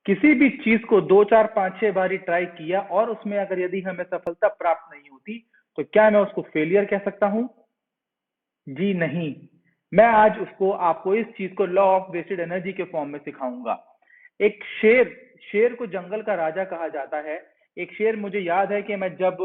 किसी भी चीज को 2 4 5 6 बारी ट्राई किया और उसमें अगर यदि हमें सफलता प्राप्त नहीं होती तो क्या मैं उसको फेलियर कह सकता हूं? जी नहीं। मैं आज उसको आपको इस चीज को लॉ ऑफ वेस्टेड एनर्जी के फॉर्म में सिखाऊंगा। एक शेर, शेर को जंगल का राजा कहा जाता है। एक शेर, मुझे याद है कि मैं जब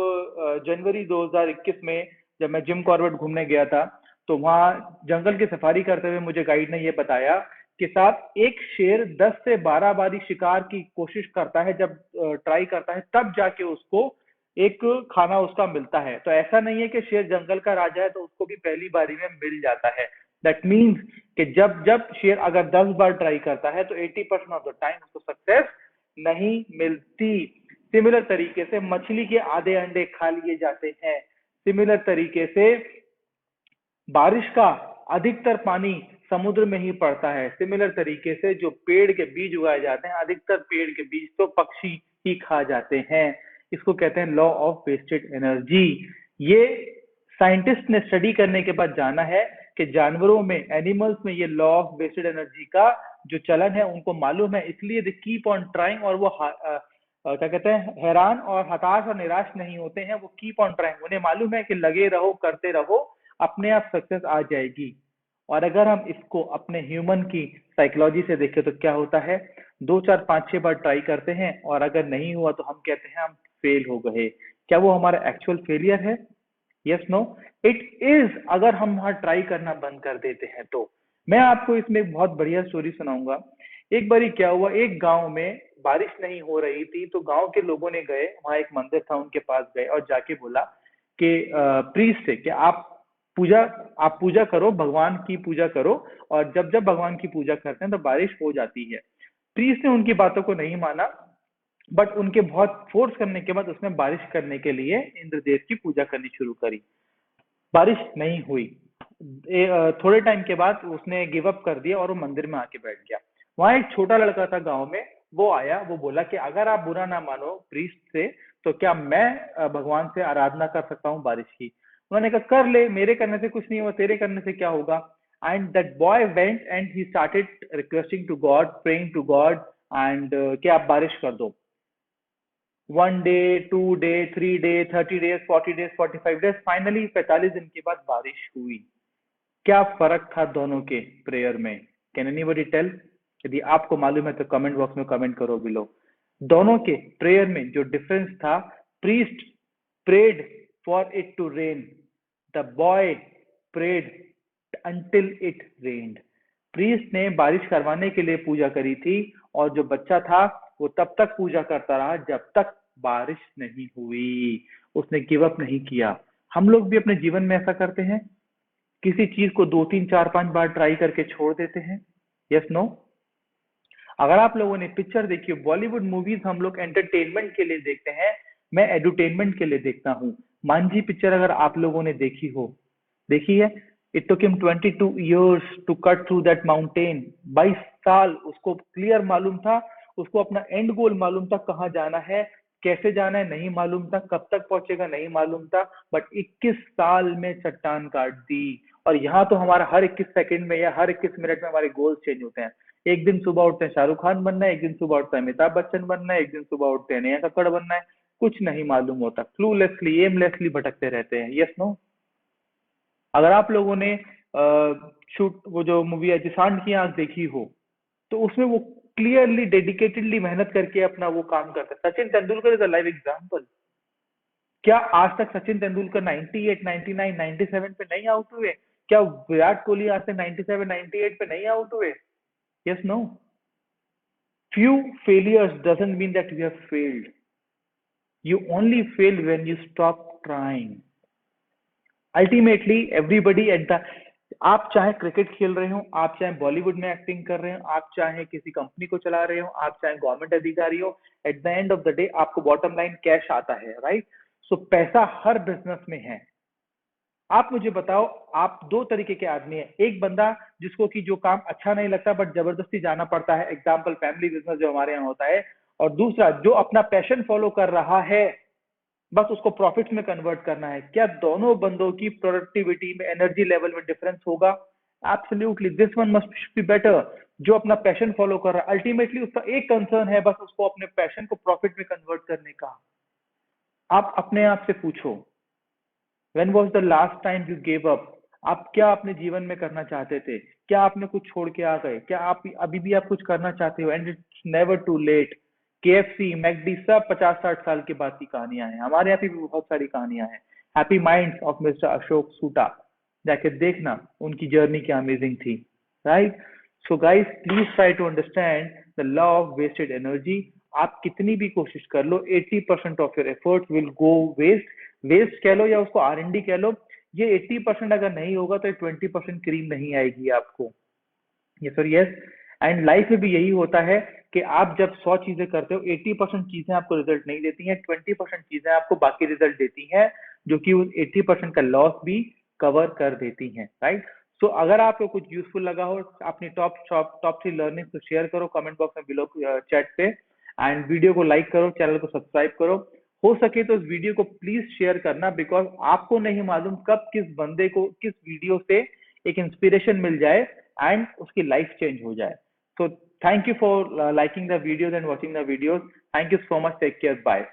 जनवरी 2021 में जब मैं जिम कॉर्बेट घूमने गया था तो वहां जंगल की सफारी करते हुए मुझे गाइड ने यह बताया कि साहब एक शेर 10 से 12 बारी शिकार की कोशिश करता है, जब ट्राई करता है तब जाके उसको एक खाना उसका मिलता है। तो ऐसा नहीं है कि शेर जंगल का राजा है तो उसको भी पहली बारी में मिल जाता है। दैट मीन्स कि जब जब शेर अगर 10 बार ट्राई करता है तो 80% ऑफ द टाइम उसको सक्सेस नहीं मिलती। सिमिलर तरीके से मछली के आधे अंडे खा लिए जाते हैं। सिमिलर तरीके से बारिश का अधिकतर पानी समुद्र में ही पड़ता है। सिमिलर तरीके से जो पेड़ के बीज उगाए जाते हैं, अधिकतर पेड़ के बीज तो पक्षी ही खा जाते हैं। इसको कहते हैं लॉ ऑफ वेस्टेड एनर्जी। ये साइंटिस्ट ने स्टडी करने के बाद जाना है कि जानवरों में, एनिमल्स में ये लॉ ऑफ वेस्टेड एनर्जी का जो चलन है उनको मालूम है, इसलिए दे कीप ऑन ट्राइंग। और वो क्या कहते हैं, हैरान और हताश और निराश नहीं होते हैं, वो कीप ऑन ट्राइंग। उन्हें मालूम है कि लगे रहो, करते रहो, अपने आप सक्सेस आ जाएगी। और अगर हम इसको अपने ह्यूमन की साइकोलॉजी से देखें तो क्या होता है, 2 4 5 6 बार ट्राई करते हैं और अगर नहीं हुआ तो हम कहते हैं हम फेल हो गए। क्या वो हमारा एक्चुअल फेलियर है? Yes, no, it is. अगर हम वहां ट्राई करना बंद कर देते हैं तो। मैं आपको इसमें एक बहुत बढ़िया स्टोरी सुनाऊंगा। एक बारी क्या हुआ, एक गांव में बारिश नहीं हो रही थी तो गांव के लोगों ने गए, वहां एक मंदिर था, उनके पास गए और जाके बोला कि प्रीस्ट से कि पूजा आप पूजा करो, भगवान की पूजा करो, और जब जब भगवान की पूजा करते हैं तो बारिश हो जाती है। प्रीस्ट ने उनकी बातों को नहीं माना, बट उनके बहुत फोर्स करने के बाद उसने बारिश करने के लिए इंद्रदेव की पूजा करनी शुरू करी। बारिश नहीं हुई। थोड़े टाइम के बाद उसने गिव अप कर दिया और वो मंदिर में आके बैठ गया। वहां एक छोटा लड़का था गांव में, वो आया, वो बोला कि अगर आप बुरा ना मानो प्रीस्ट से तो क्या मैं भगवान से आराधना कर सकता हूँ बारिश की? उन्होंने कहा कर ले, मेरे करने से कुछ नहीं हुआ, तेरे करने से क्या होगा? And that boy went and he started requesting to God, praying to God, and कि आप बारिश कर दो। 1 day, 2 day, 3 day, 30 days, 40 days, 45 days, finally 45 दिन के बाद बारिश हुई। क्या फर्क था दोनों के प्रेयर में? Can anybody tell? यदि आपको मालूम है तो कमेंट बॉक्स में कमेंट करो बिलो। दोनों के प्रेयर में जो डिफरेंस था, priest prayed for it to rain, the boy prayed until it rained. Priest ने बारिश करवाने के लिए पूजा करी थी और जो बच्चा था वो तब तक पूजा करता रहा जब तक बारिश नहीं हुई। उसने गिव अप नहीं किया। हम लोग भी अपने जीवन में ऐसा करते हैं, किसी चीज को 2 3 4 5 बार ट्राई करके छोड़ देते हैं। Yes, no? अगर आप लोगों ने पिक्चर देखी हो, बॉलीवुड मूवीज हम लोग एंटरटेनमेंट के लिए देखते हैं, मैं एडुटेनमेंट के लिए देखता हूँ। मांझी पिक्चर अगर आप लोगों ने देखी हो, देखी है? It took him 22 years to cut through that mountain. 22 साल उसको क्लियर मालूम था, उसको अपना एंड गोल मालूम था, कहाँ जाना है, कैसे जाना है नहीं मालूम था, कब तक पहुंचेगा नहीं मालूम था, बट 21 साल में चट्टान काट दी। और यहाँ तो हमारा हर 21 सेकंड में या हर 21 मिनट में हमारे गोल्स चेंज होते हैं। एक दिन सुबह उठते हैं शाहरुख खान बनना है, एक दिन सुबह उठता है अमिताभ बच्चन बनना है, एक दिन सुबह उठते हैं नेहा कक्कड़ बनना है। कुछ नहीं मालूम होता, क्लूलेसली, एमलेसली भटकते रहते हैं। Yes, no? अगर आप लोगों ने शूट वो जो मूवी है जिसान की आंख देखी हो तो उसमें वो क्लियरली डेडिकेटेडली मेहनत करके अपना वो काम करता है। Sachin Tendulkar is a live example. क्या आज तक सचिन तेंदुलकर 98, 99, 97 पे नहीं आउट हुए? क्या विराट कोहली आज तक 97, 98 पे नहीं आउट हुए? Yes, no? Few failures doesn't mean that you have failed. You only fail when you stop trying. Ultimately, everybody at the, आप चाहे क्रिकेट खेल रहे हो, आप चाहे बॉलीवुड में एक्टिंग कर रहे हो, आप चाहे किसी कंपनी को चला रहे हो, आप चाहे गवर्नमेंट अधिकारी हो, at the end of the day आपको बॉटम लाइन कैश आता है, राइट? सो पैसा हर बिजनेस में है। आप मुझे बताओ, आप दो तरीके के आदमी हैं। एक बंदा जिसको कि जो काम अच्छा नहीं लगता बट जबरदस्ती जाना पड़ता है, एग्जाम्पल फैमिली बिजनेस जो हमारे यहाँ होता है, और दूसरा जो अपना पैशन फॉलो कर रहा है, बस उसको प्रॉफिट में कन्वर्ट करना है। क्या दोनों बंदों की प्रोडक्टिविटी में, एनर्जी लेवल में डिफरेंस होगा? Absolutely this one must be better. जो अपना पैशन फॉलो कर रहा है, अल्टीमेटली उसका एक कंसर्न है बस, उसको अपने पैशन को प्रॉफिट में कन्वर्ट करने का। आप अपने आप से पूछो, when was the last time you give up? आप क्या अपने जीवन में करना चाहते थे? क्या आपने कुछ छोड़ के आ गए? क्या आप अभी भी आप कुछ करना चाहते हो? And it's never too late. KFC, McD, सब 50-60 साल के बाद की कहानियां हैं। हमारे यहाँ पे भी बहुत सारी कहानियां हैं। Happy minds of mister Ashok Soota, जाके देखना उनकी जर्नी क्या अमेजिंग थी, right? So guys, please try to understand the law of wasted energy. आप कितनी भी कोशिश कर लो, 80% of your effort will go waste. Waste कह लो या उसको R&D कह लो। ये 80% अगर नहीं होगा तो 20% क्रीम नहीं आएगी आपको। ये सर यस। एंड लाइफ में भी यही होता है कि आप जब 100 चीजें करते हो, 80% चीजें आपको रिजल्ट नहीं देती हैं, 20% चीजें आपको बाकी रिजल्ट देती हैं, जो कि उस 80% का लॉस भी कवर कर देती हैं, राइट? सो अगर आपको कुछ यूजफुल लगा हो, अपनी टॉप 3 लर्निंग को शेयर करो कमेंट बॉक्स में बिलो चैट पे। एंड वीडियो को लाइक करो, चैनल को सब्सक्राइब करो। हो सके तो इस वीडियो को प्लीज शेयर करना, बिकॉज आपको नहीं मालूम कब किस बंदे को किस वीडियो से एक इंस्पिरेशन मिल जाए एंड उसकी लाइफ चेंज हो जाए। So thank you for liking the videos and watching the videos. Thank you so much. Take care. Bye.